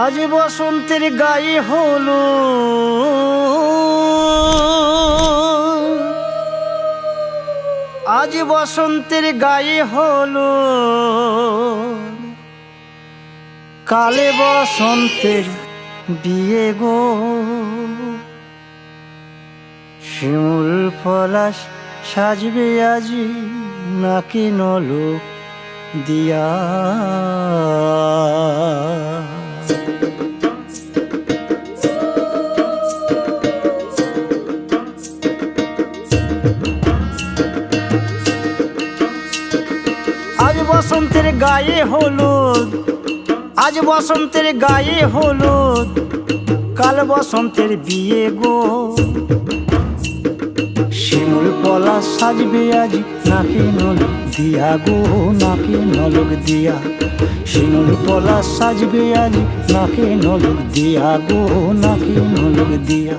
আজ বসন্তের গায়ে হলো আজ বসন্তের গায়ে হলো কালে বসন্তের বিয়ে গো। শিমুল পলাশ সাজবে আজি নাকি নলক দিয়া। আজ বসন্তের গায়ে হলুদ আজ বসন্তের গায়ে হলুদ কাল বসন্তের বিয়ে গো। শিমুল পলাশ সাজবে আজ নাকি নলক দিয়া গো, নাকি নলক দিয়া। শিমুল পলাশ সাজবে আজ নাকি নলক দিয়া গো, নাকি নলক দিয়া।